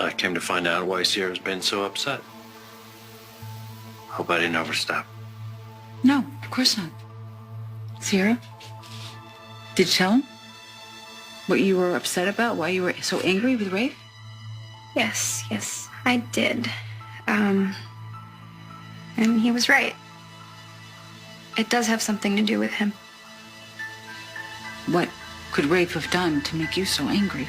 I came to find out why Sierra's been so upset. Hope I didn't overstep. No, of course not. Sierra? Did you tell him what you were upset about? Why you were so angry with Rafe? Yes, I did. And he was right. It does have something to do with him. What could Rafe have done to make you so angry?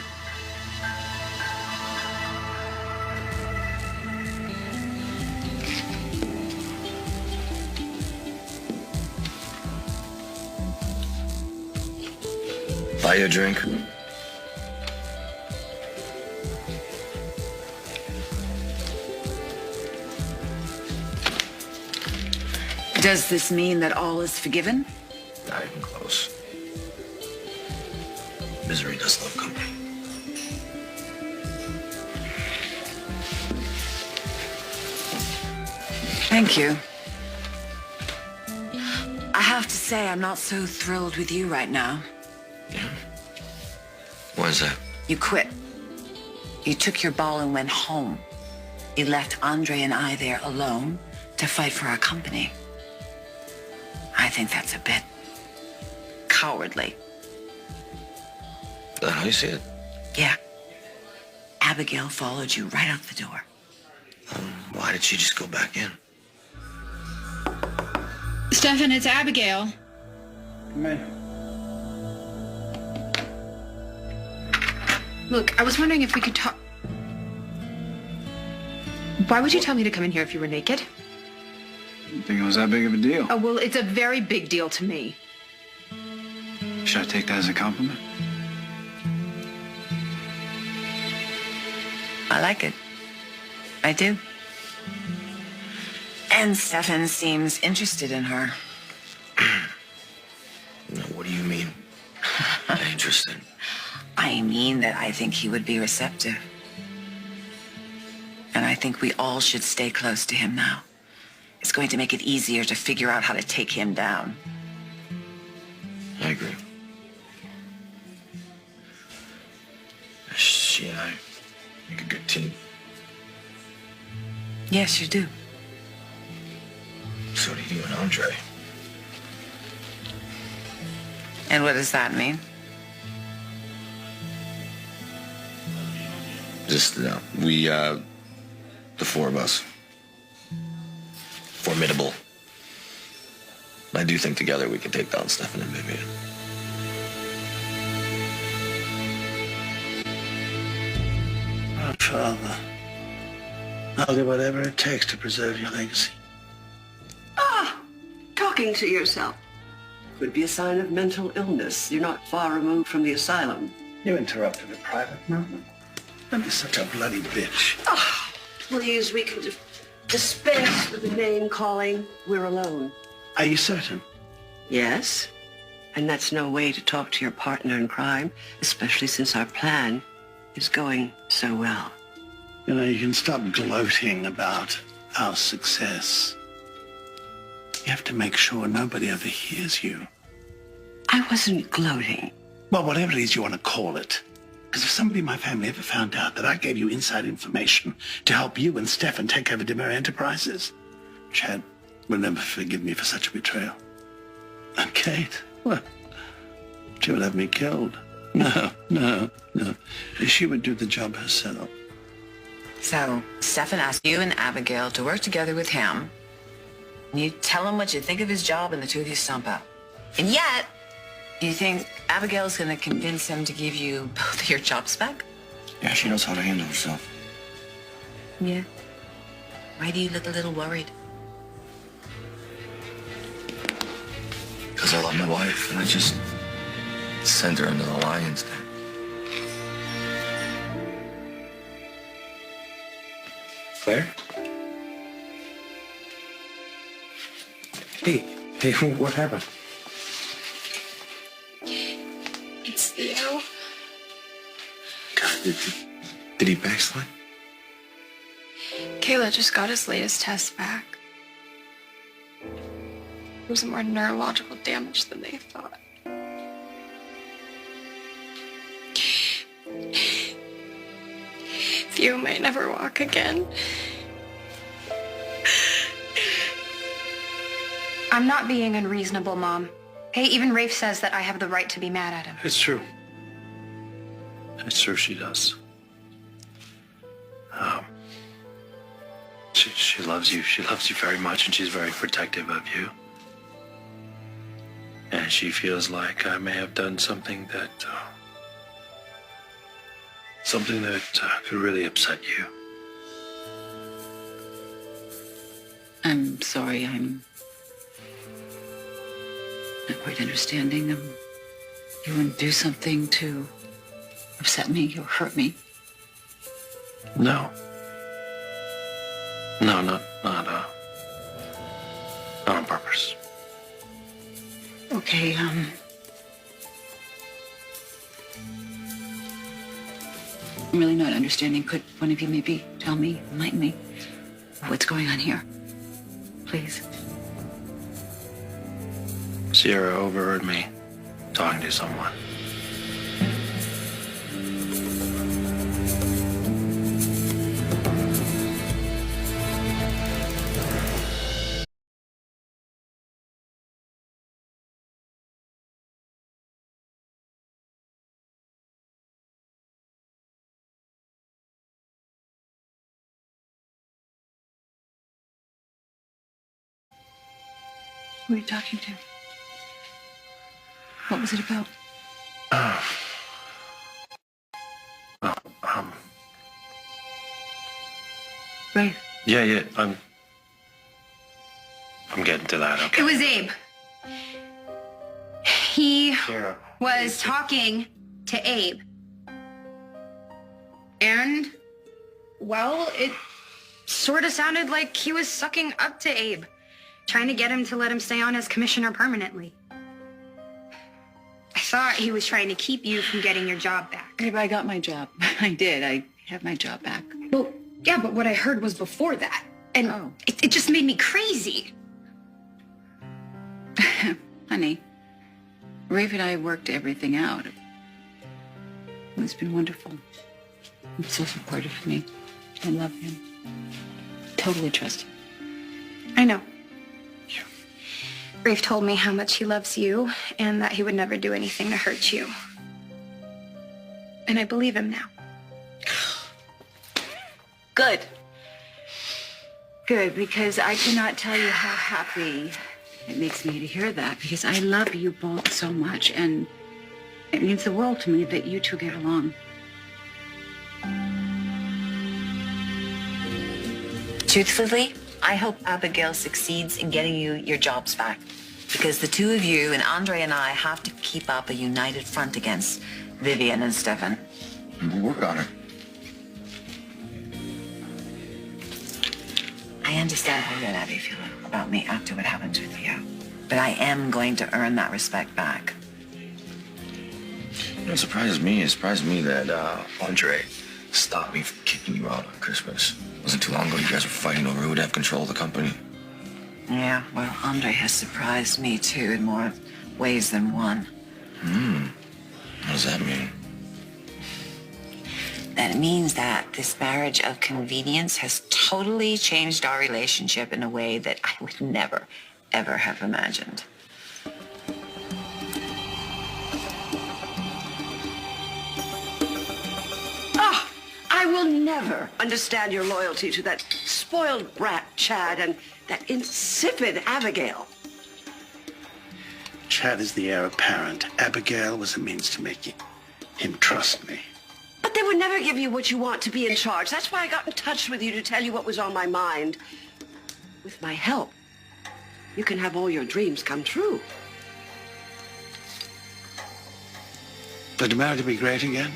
Buy you a drink. Does this mean that all is forgiven? Not even close. Misery does love company. Thank you. I have to say, I'm not so thrilled with you right now. Yeah? Why is that? You quit. You took your ball and went home. You left Andre and I there alone to fight for our company. I think that's a bit cowardly. Is that how you see it? Yeah. Abigail followed you right out the door. Why did she just go back in? Stefan, it's Abigail. Come in. Look, I was wondering if we could talk. Why would you tell me to come in here if you were naked? Didn't think it was that big of a deal. Oh, well, it's a very big deal to me. Should I take that as a compliment? I like it. I do. And Stefan seems interested in her. No, what do you mean? Interested? I mean that I think he would be receptive. And I think we all should stay close to him now. It's going to make it easier to figure out how to take him down. I agree. She and I make a good team. Yes, you do. So do you and Andre. And what does that mean? Just, the four of us. Formidable. I do think together we can take down Stefan and Vivian. Father, I'll do whatever it takes to preserve your legacy. Talking to yourself could be a sign of mental illness. You're not far removed from the asylum. You interrupted a private moment. Don't be such a bloody bitch. Please, we can dispense with the name calling. We're alone. Are you certain? Yes, and that's no way to talk to your partner in crime, especially since our plan is going so well. You know, you can stop gloating about our success. You have to make sure nobody overhears you. I wasn't gloating. Well, whatever it is you want to call it. Because if somebody in my family ever found out that I gave you inside information to help you and Stefan take over Demir Enterprises, Chad will never forgive me for such a betrayal. And Kate, well, she would have me killed. No. She would do the job herself. So, Stefan asked you and Abigail to work together with him. You tell him what you think of his job and the two of you stomp out. And yet, you think Abigail's going to convince him to give you both of your jobs back? Yeah, she knows how to handle herself. Yeah. Why do you look a little worried? Because I love my wife, and I just sent her into the lion's den. Claire? Hey, what happened? It's Theo. God, did he backslide? Kayla just got his latest test back. It was more neurological damage than they thought. few may never walk again. I'm not being unreasonable, Mom. Hey, even Rafe says that I have the right to be mad at him. It's true. It's true she does. She loves you. She loves you very much, and she's very protective of you. And she feels like I may have done something that could really upset you. I'm sorry. I'm not quite understanding. You wouldn't do something to upset me or hurt me. No. No, not on purpose. Okay, I'm really not understanding. Could one of you maybe tell me, enlighten me, what's going on here? Please. Sierra overheard me talking to someone. Who are you talking to? What was it about? Well, Right. yeah, I'm getting to that, okay? It was Abe. He Sierra. was talking to Abe. And, well, it sort of sounded like he was sucking up to Abe, trying to get him to let him stay on as commissioner permanently. I thought he was trying to keep you from getting your job back. Abe, I got my job. I did. I have my job back. Well, yeah, but what I heard was before that. And Oh. it just made me crazy. Honey, Rafe and I worked everything out. It's been wonderful. He's so supportive of me. I love him. Totally trust him. I know. Rafe told me how much he loves you and that he would never do anything to hurt you. And I believe him now. Good. Good, because I cannot tell you how happy it makes me to hear that, because I love you both so much, and it means the world to me that you two get along. Truthfully, I hope Abigail succeeds in getting you your jobs back, because the two of you and Andre and I have to keep up a united front against Vivian and Stefan. We'll work on it. I understand how you and Abby feel about me after what happened with you, but I am going to earn that respect back. You know, it surprised me that Andre stopped me from kicking you out on Christmas. It wasn't too long ago you guys were fighting over who would have control of the company. Yeah, well, Andre has surprised me too in more ways than one. What does that mean? That means that this marriage of convenience has totally changed our relationship in a way that I would never, ever have imagined. I will never understand your loyalty to that spoiled brat, Chad, and that insipid Abigail. Chad is the heir apparent. Abigail was a means to making him trust me. But they would never give you what you want to be in charge. That's why I got in touch with you to tell you what was on my mind. With my help, you can have all your dreams come true. For DeMera to be great again,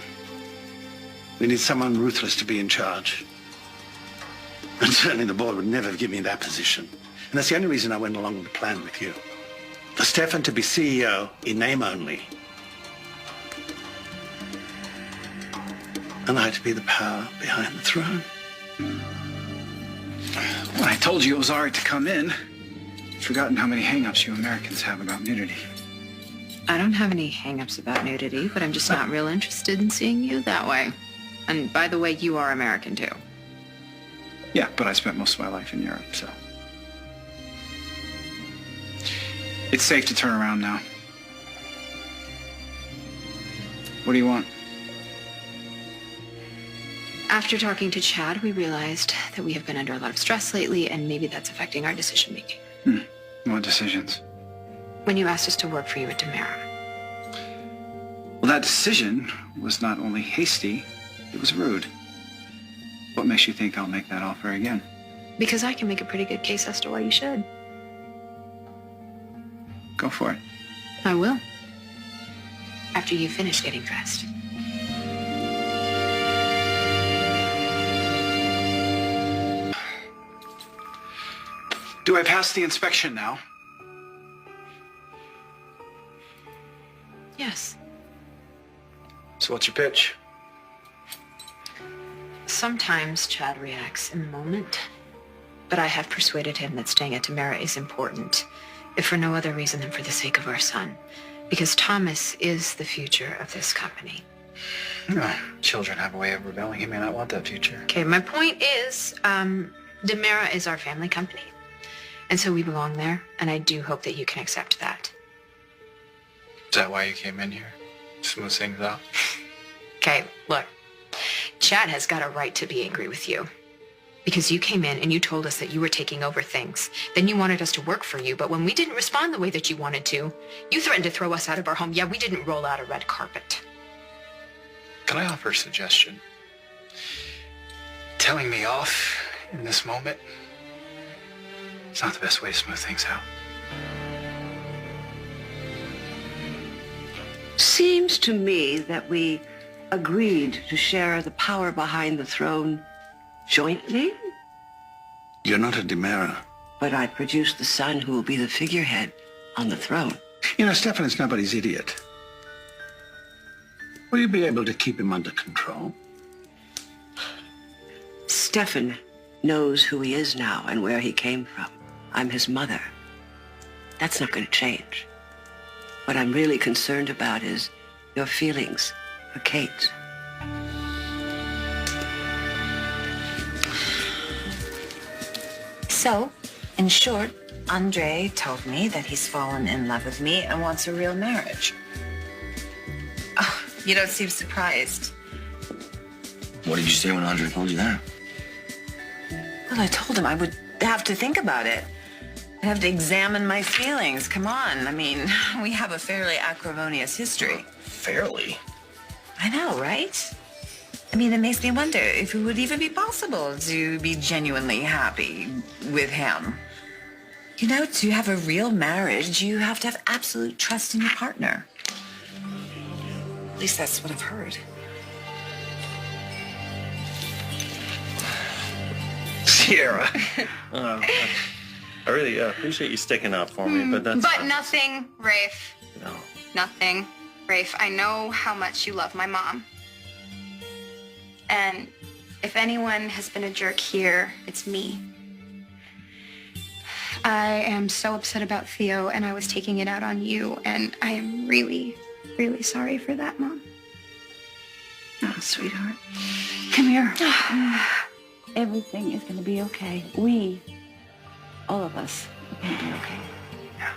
we need someone ruthless to be in charge. And certainly the board would never give me that position. And that's the only reason I went along with the plan with you. For Stefan to be CEO in name only. And I to be the power behind the throne. Well, I told you it was all right to come in. Forgotten how many hang-ups you Americans have about nudity. I don't have any hang-ups about nudity, but I'm just not real interested in seeing you that way. And by the way, you are American too. Yeah, but I spent most of my life in Europe, so. It's safe to turn around now. What do you want? After talking to Chad, we realized that we have been under a lot of stress lately, and maybe that's affecting our decision making. What decisions? When you asked us to work for you at Demera. Well, that decision was not only hasty, it was rude. What makes you think I'll make that offer again? Because I can make a pretty good case as to why you should. Go for it. I will. After you finish getting dressed. Do I pass the inspection now? Yes. So what's your pitch? Sometimes Chad reacts in the moment, but I have persuaded him that staying at Demera is important, if for no other reason than for the sake of our son, because Thomas is the future of this company. No, children have a way of rebelling. He may not want that future. Okay, my point is, Demera is our family company, and so we belong there, and I do hope that you can accept that. Is that why you came in here? Smooth things out? Okay, look, Chad has got a right to be angry with you. Because you came in and you told us that you were taking over things. Then you wanted us to work for you, but when we didn't respond the way that you wanted to, you threatened to throw us out of our home. Yeah, we didn't roll out a red carpet. Can I offer a suggestion? Telling me off in this moment is not the best way to smooth things out. Seems to me that we agreed to share the power behind the throne jointly, You're not a Demera. but I produced the son who will be the figurehead on the throne. You know, Stefan is nobody's idiot. Will you be able to keep him under control? Stefan knows who he is now and where he came from. I'm his mother. That's not going to change. What I'm really concerned about is your feelings for Kate. So, in short, Andre told me that he's fallen in love with me and wants a real marriage. Oh, you don't seem surprised. What did you say when Andre told you that? Well, I told him I would have to think about it. I'd have to examine my feelings. Come on. I mean, we have a fairly acrimonious history. Fairly. I know, right? I mean, it makes me wonder if it would even be possible to be genuinely happy with him. You know, to have a real marriage, you have to have absolute trust in your partner. At least that's what I've heard. Sierra. I really appreciate you sticking up for me, but that's... But nothing, Rafe. No. Nothing. Rafe, I know how much you love my mom. And if anyone has been a jerk here, it's me. I am so upset about Theo, and I was taking it out on you, and I am really, really sorry for that, Mom. Oh, sweetheart. Come here. Everything is going to be okay. All of us, are going to be okay. Yeah.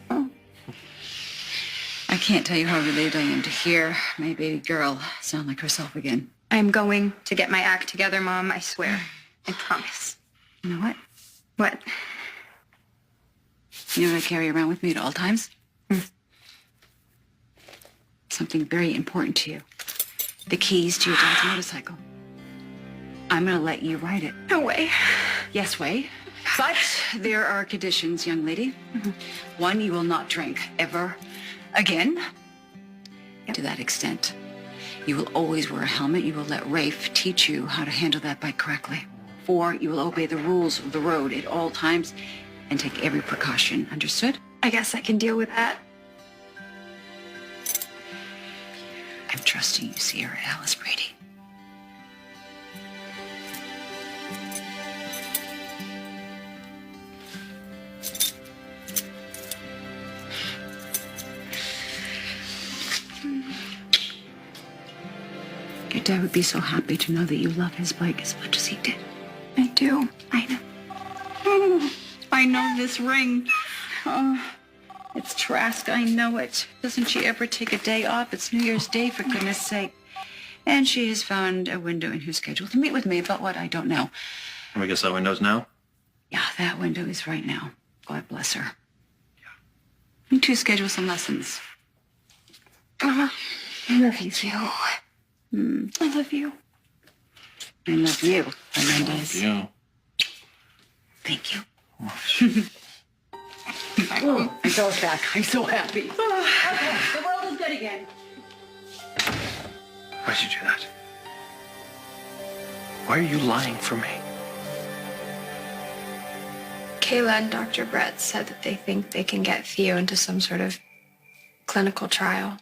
Oh. I can't tell you how relieved I am to hear my baby girl sound like herself again. I'm going to get my act together, Mom, I swear. I promise. You know what? What? You know what I carry around with me at all times? Something very important to you. The keys to your dad's motorcycle. I'm going to let you ride it. No way. Yes, way. But there are conditions, young lady. One, you will not drink ever again. To that extent. You will always wear a helmet. You will let Rafe teach you how to handle that bike correctly. 4, you will obey the rules of the road at all times and take every precaution. Understood? I guess I can deal with that. I'm trusting you, Sierra Alice Brady. Good Dad would be so happy to know that you love his Blake as much as he did. I do. I know. I know this ring. Oh, it's Trask. I know it. Doesn't she ever take a day off? It's New Year's Day, for goodness sake. And she has found a window in her schedule to meet with me about what I don't know. I guess that window's now. Yeah, that window is right now. God bless her. You two schedule some lessons. Mama, I love you too. I love you. I love you, Hernandez. Yeah. Thank you. Oh, I saw it back. I'm so happy. Okay, the world is good again. Why'd you do that? Why are you lying for me? Kayla and Dr. Brett said that they think they can get Theo into some sort of clinical trial.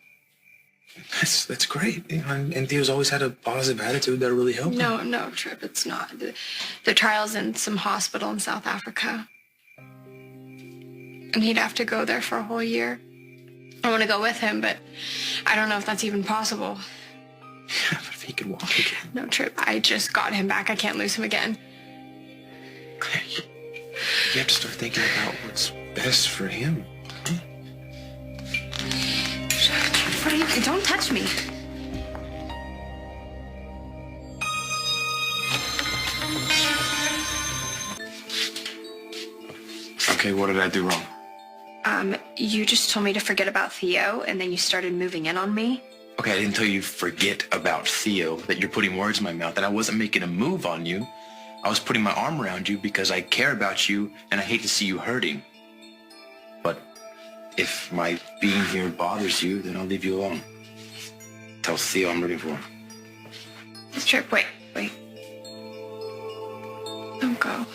That's great. You know, and Theo's always had a positive attitude that really helped him. No, Trip, it's not. The trial's in some hospital in South Africa. And he'd have to go there for a whole year. I want to go with him, but I don't know if that's even possible. Yeah, but if he could walk again. No, Trip, I just got him back. I can't lose him again. You have to start thinking about what's best for him. What are you? Don't touch me. Okay, what did I do wrong? You just told me to forget about Theo, and then you started moving in on me. Okay, I didn't tell you forget about Theo, that you're putting words in my mouth, and I wasn't making a move on you. I was putting my arm around you because I care about you and I hate to see you hurting. But if my being here bothers you, then I'll leave you alone. Tell Theo I'm rooting for him. Trip, wait. Don't go.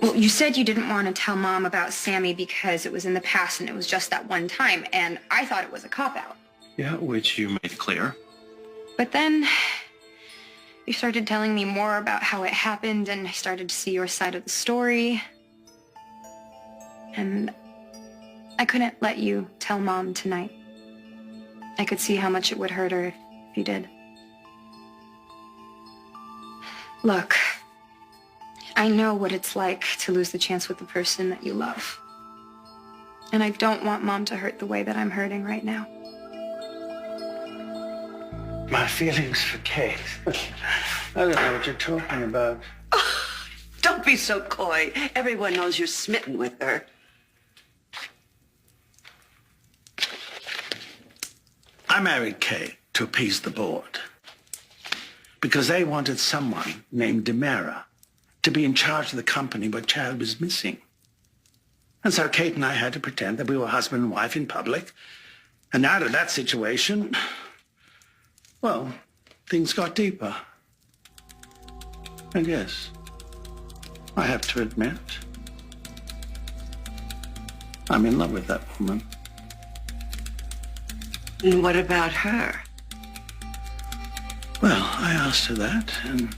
Well, you said you didn't want to tell Mom about Sammy because it was in the past and it was just that one time, and I thought it was a cop-out. Yeah, which you made clear. But then you started telling me more about how it happened, and I started to see your side of the story. And I couldn't let you tell Mom tonight. I could see how much it would hurt her if you did. Look, I know what it's like to lose the chance with the person that you love. And I don't want Mom to hurt the way that I'm hurting right now. My feelings for Kate. I don't know what you're talking about. Don't be so coy. Everyone knows you're smitten with her. I married Kate to appease the board because they wanted someone named Demera to be in charge of the company where Chad was missing. And so Kate and I had to pretend that we were husband and wife in public. And out of that situation, well, things got deeper. And yes, I have to admit, I'm in love with that woman. And what about her? Well, I asked her that, and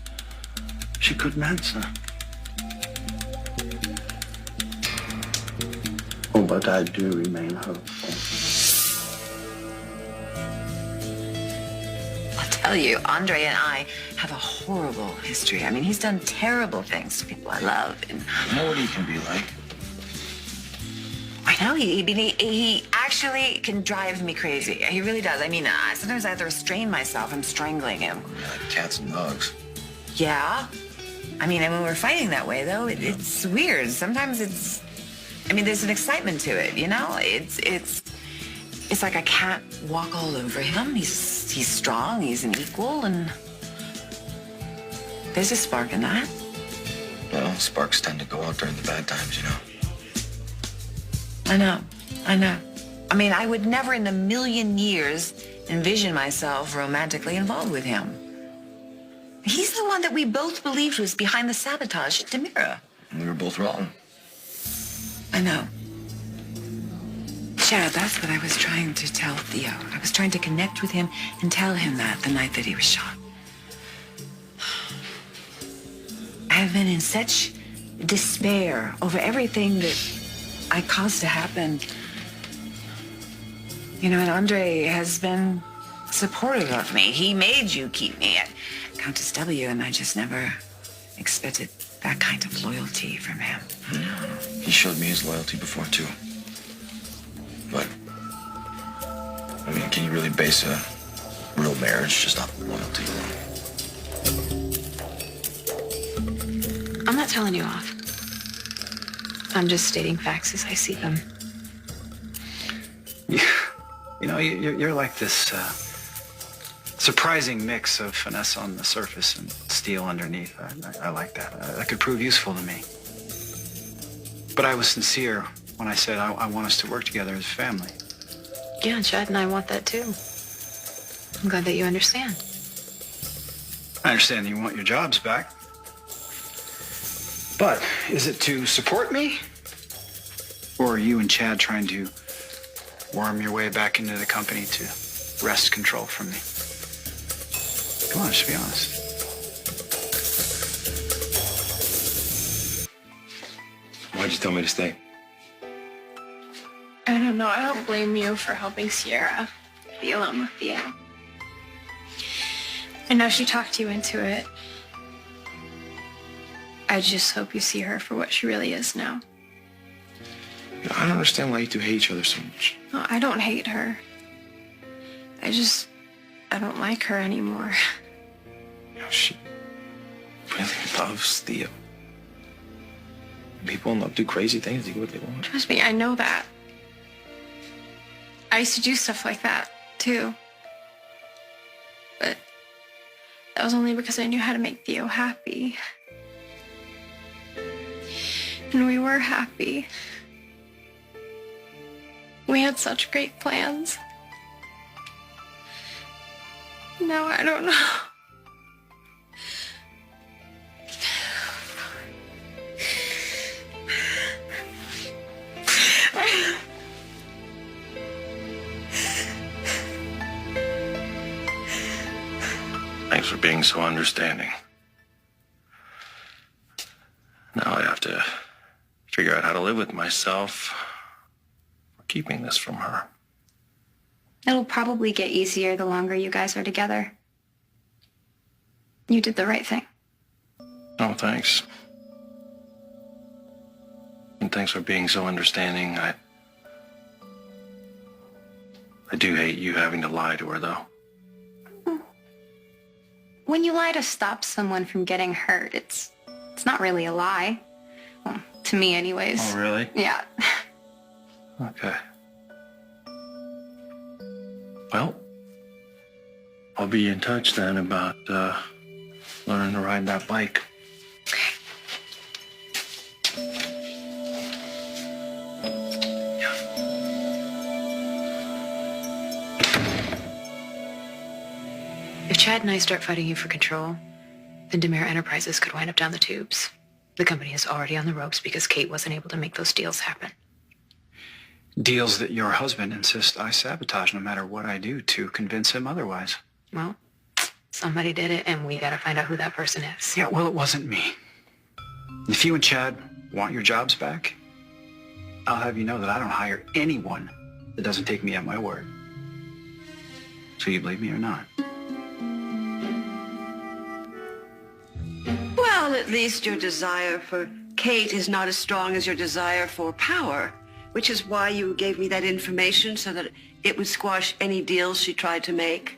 she couldn't answer. Oh, but I do remain hopeful. I'll tell you, Andre and I have a horrible history. I mean, he's done terrible things to people I love. And You know what he can be like? I know he actually can drive me crazy. He really does. I mean, sometimes I have to restrain myself. I'm strangling him. Yeah, like cats and dogs. Yeah. I mean, and when we're fighting that way, though, it's weird. Sometimes there's an excitement to it, you know? It's like I can't walk all over him. He's strong, he's an equal, and there's a spark in that. Well, sparks tend to go out during the bad times, you know. I know. I mean, I would never in a million years envision myself romantically involved with him. He's the one that we both believed was behind the sabotage at Demira. We were both wrong. I know. Chad, that's what I was trying to tell Theo. I was trying to connect with him and tell him that the night that he was shot. I have been in such despair over everything that I caused to happen. You know, and Andre has been supportive of me. He made you keep me at Countess W, and I just never expected that kind of loyalty from him. He showed me his loyalty before, too. But, I mean, can you really base a real marriage just off of loyalty alone? I'm not telling you off. I'm just stating facts as I see them. Yeah. You know, you're like this surprising mix of finesse on the surface and steel underneath. I like that. That could prove useful to me. But I was sincere when I said I want us to work together as a family. Yeah, Chad and I want that too. I'm glad that you understand. I understand you want your jobs back. But is it to support me? Or are you and Chad trying to worm your way back into the company to wrest control from me? Come on, just be honest. Why'd you tell me to stay? I don't know. I don't blame you for helping Sierra be alone with Theo. I know she talked you into it. I just hope you see her for what she really is now. I don't understand why you two hate each other so much. No, I don't hate her. I don't like her anymore. You know, she really loves Theo. People in love do crazy things, do what they want. Trust me, I know that. I used to do stuff like that, too. But that was only because I knew how to make Theo happy. And we were happy. We had such great plans. Now I don't know. Thanks for being so understanding. Now I have to figure out how to live with myself for keeping this from her. It'll probably get easier the longer you guys are together. You did the right thing. Oh, thanks. And thanks for being so understanding. I do hate you having to lie to her, though. When you lie to stop someone from getting hurt, it's not really a lie. Well, to me anyways. Oh, really? Yeah. Okay. Well, I'll be in touch then about learning to ride that bike. If Chad and I start fighting you for control, then Demir Enterprises could wind up down the tubes. The company is already on the ropes because Kate wasn't able to make those deals happen. Deals that your husband insists I sabotage no matter what I do to convince him otherwise. Well, somebody did it, and we gotta find out who that person is. Yeah, well, it wasn't me. If you and Chad want your jobs back, I'll have you know that I don't hire anyone that doesn't take me at my word. So you believe me or not? Well, at least your desire for Kate is not as strong as your desire for power, which is why you gave me that information so that it would squash any deals she tried to make.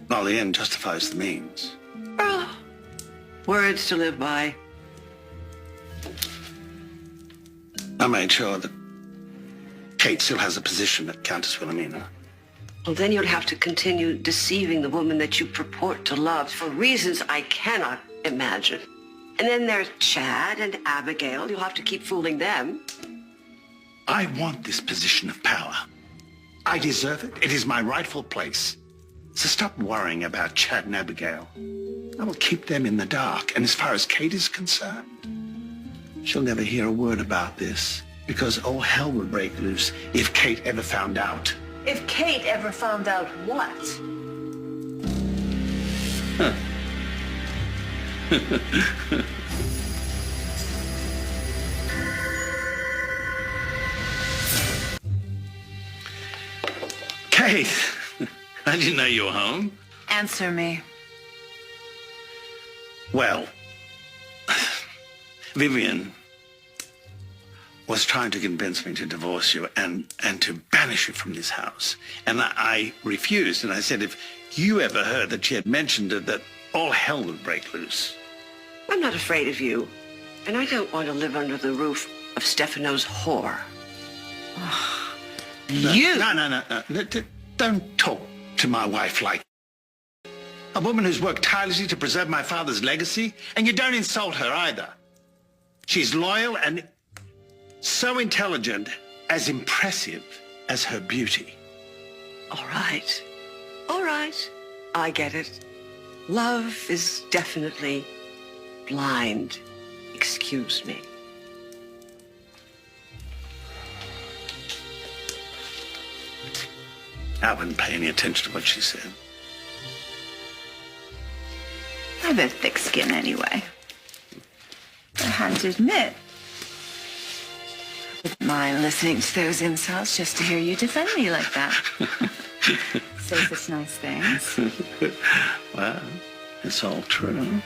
Well, the end justifies the means. Oh, words to live by. I made sure that Kate still has a position at Countess Wilhelmina. Well, then you'll have to continue deceiving the woman that you purport to love for reasons I cannot imagine. And then there's Chad and Abigail. You'll have to keep fooling them. I want this position of power. I deserve it. It is my rightful place. So stop worrying about Chad and Abigail. I will keep them in the dark. And as far as Kate is concerned, she'll never hear a word about this because all hell would break loose if Kate ever found out. If Kate ever found out what? Faith, I didn't know you were home. Answer me. Well, Vivian was trying to convince me to divorce you and to banish you from this house. And I refused, and I said if you ever heard that she had mentioned it, that all hell would break loose. I'm not afraid of you, and I don't want to live under the roof of Stefano's whore. No. Don't talk to my wife like a woman who's worked tirelessly to preserve my father's legacy, and you don't insult her either. She's loyal and so intelligent, as impressive as her beauty. All right. I get it. Love is definitely blind. Excuse me. I wouldn't pay any attention to what she said. I have a thick skin anyway. I have to admit. Wouldn't mind listening to those insults just to hear you defend me like that. Say such nice things. Well, it's all true.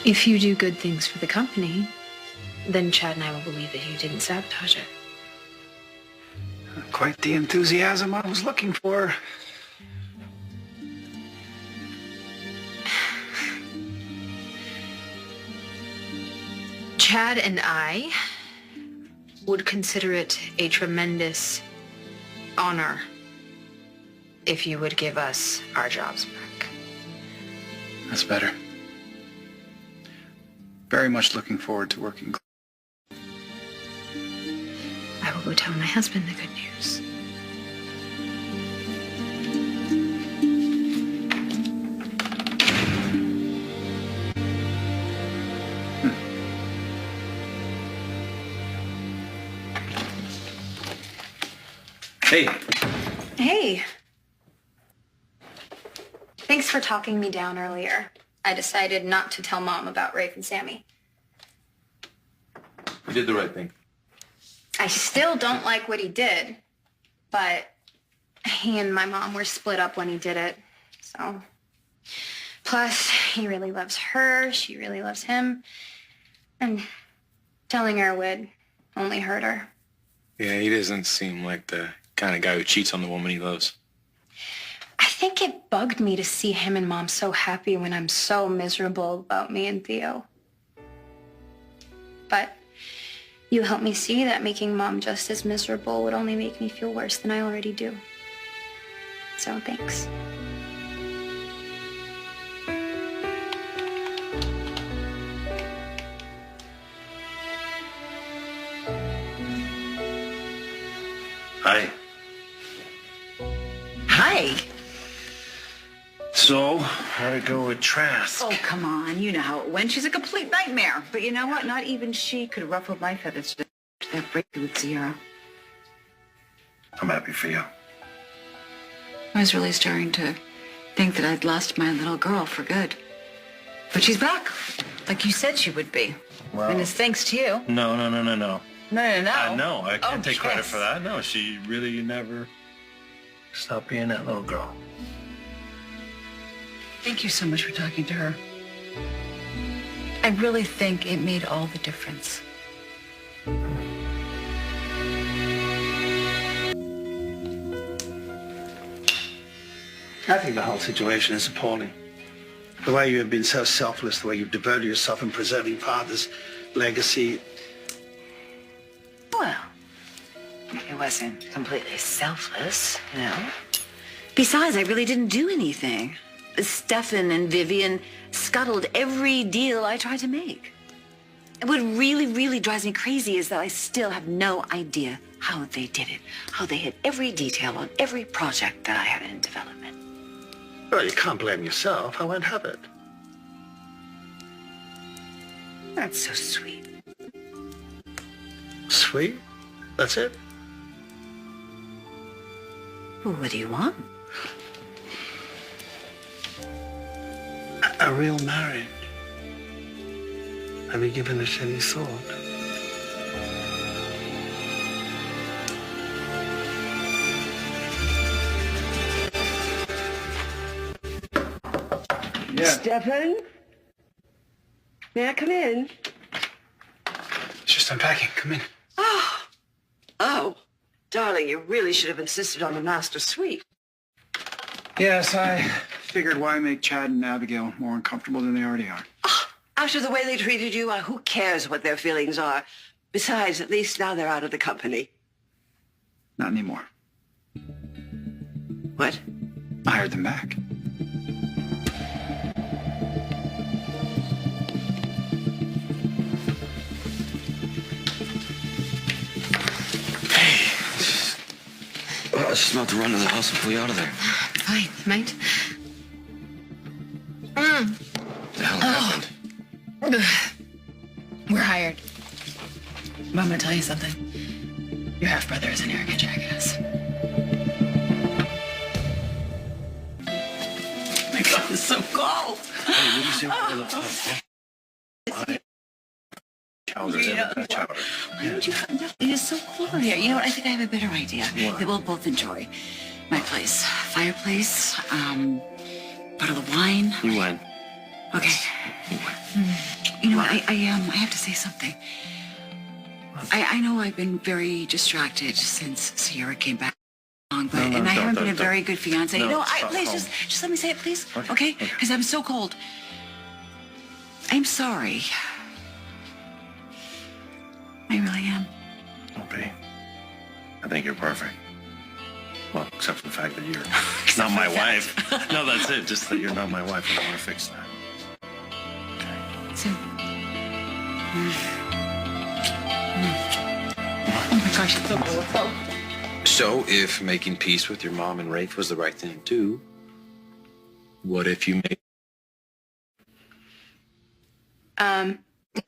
If you do good things for the company, then Chad and I will believe that you didn't sabotage it. Quite the enthusiasm I was looking for. Chad and I would consider it a tremendous honor if you would give us our jobs back. That's better. Very much looking forward to working. I will go tell my husband the good news. Hey, Hey. Thanks for talking me down earlier. I decided not to tell Mom about Rafe and Sammy. You did the right thing. I still don't like what he did, but he and my mom were split up when he did it, so. Plus, he really loves her, she really loves him, and telling her would only hurt her. Yeah, he doesn't seem like the kind of guy who cheats on the woman he loves. I think it bugged me to see him and Mom so happy when I'm so miserable about me and Theo. But you helped me see that making Mom just as miserable would only make me feel worse than I already do. So thanks. Hi. Hi. So, how'd it go with Trask? Oh, come on. You know how it went. She's a complete nightmare. But you know what? Not even she could ruffle my feathers to that breakthrough with Sierra. I'm happy for you. I was really starting to think that I'd lost my little girl for good. But she's back, like you said she would be. Well, and it's thanks to you. No. No. No, I can't take credit yes. for that. No, she really never stopped being that little girl. Thank you so much for talking to her. I really think it made all the difference. I think the whole situation is appalling. The way you have been so selfless, the way you've devoted yourself in preserving Father's legacy. Well, it wasn't completely selfless, you know. Besides, I really didn't do anything. Stefan and Vivian scuttled every deal I tried to make. And what really, really drives me crazy is that I still have no idea how they did it, how they hit every detail on every project that I had in development. Well, you can't blame yourself. I won't have it. That's so sweet. Sweet? That's it? Well, what do you want? A real marriage. Have you given it any thought? Stefan? May I come in? Just unpacking. Come in. Oh, darling, you really should have insisted on the master suite. Yes, I figured why make Chad and Abigail more uncomfortable than they already are. After the way they treated you, who cares what their feelings are? Besides, at least now they're out of the company. Not anymore. What? I hired them back. Well, I was just about to run to the house and pull you out of there. Fine, mate. What the hell happened? We're hired. But I'm gonna tell you something. Your half-brother is an arrogant jackass. My God, it's so cold. Hey, what do you say we look up? Chowder. Why don't you find out? It is so cold out here. You know what? I think I have a better idea that we'll both enjoy. My place. Fireplace, bottle of wine. You win. Okay. You know what? I have to say something. I know I've been very distracted since Sierra came back. But I haven't been a very good fiance. Please just let me say it, please. Okay? Because I'm so cold. I'm sorry. I really am. Don't be. I think you're perfect. Well, except for the fact that you're not my wife. No, that's it. Just that you're not my wife. I want to fix that. So. Oh my gosh, it's so cold. So, if making peace with your mom and Rafe was the right thing to do, what if you made...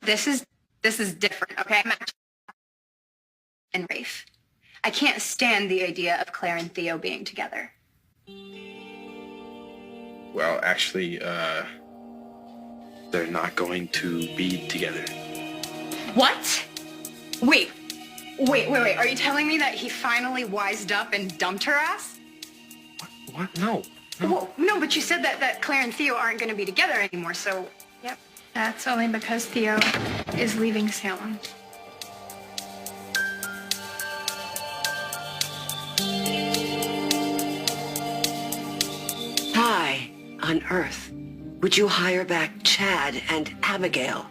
This is different, okay? I'm actually and Rafe. I can't stand the idea of Claire and Theo being together. Well, actually, they're not going to be together. What? Wait. Are you telling me that he finally wised up and dumped her ass? What? No. Well, no, but you said that Claire and Theo aren't going to be together anymore, so... Yep. That's only because Theo is leaving Salem. Why on earth would you hire back Chad and Abigail?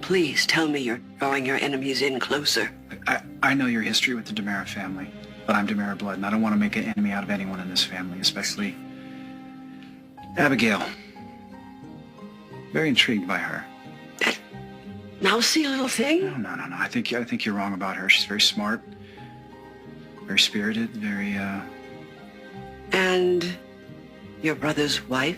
Please tell me you're drawing your enemies in closer. I know your history with the DeMera family, but I'm DeMera blood, and I don't want to make an enemy out of anyone in this family, especially Abigail. Very intrigued by her. That mousy little thing? No. I think you're wrong about her. She's very smart, very spirited, very, And your brother's wife?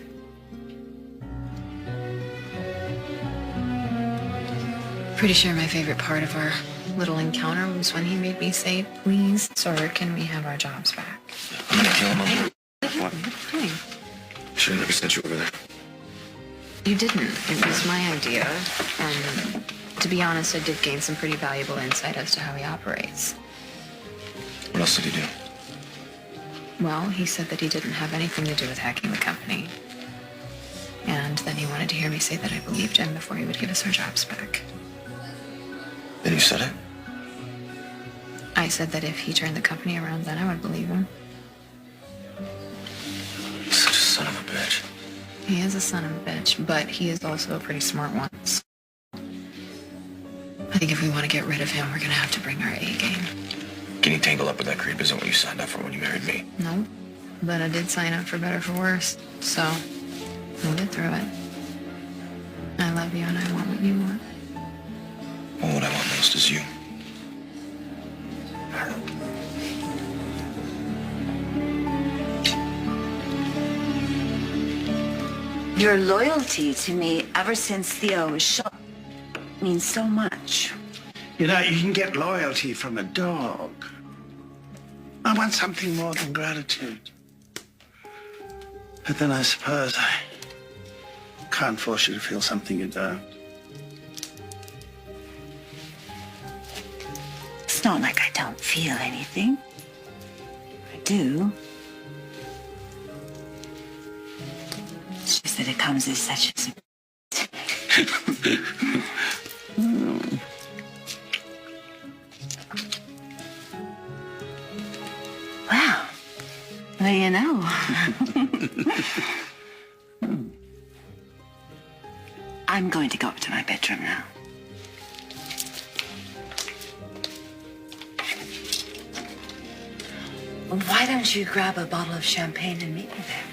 Pretty sure my favorite part of our little encounter was when he made me say, please, sir, can we have our jobs back? I'm gonna kill him over. What are you doing? Should have never sent you over there. You didn't. It was my idea. And to be honest, I did gain some pretty valuable insight as to how he operates. What else did he do? Well, he said that he didn't have anything to do with hacking the company. And then he wanted to hear me say that I believed him before he would give us our jobs back. Then you said it? I said that if he turned the company around, then I would believe him. Such a son of a bitch. He is a son of a bitch, but he is also a pretty smart one. I think if we want to get rid of him, we're going to have to bring our A game. Getting tangled up with that creep isn't what you signed up for when you married me. No, but I did sign up for better for worse, so we'll get through it. I love you and I want what you want. Well, what I want most is you. Your loyalty to me ever since Theo was shot means so much. You know, you can get loyalty from a dog. I want something more than gratitude. But then I suppose I can't force you to feel something you don't. It's not like I don't feel anything. I do. It's just surprised that it comes as such a Wow. Well, you know. I'm going to go up to my bedroom now. Why don't you grab a bottle of champagne and meet me there?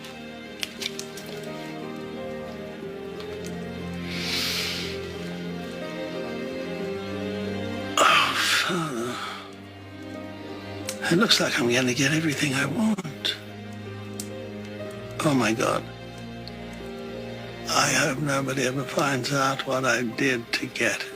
Oh, Father. It looks like I'm going to get everything I want. Oh, my God. I hope nobody ever finds out what I did to get it.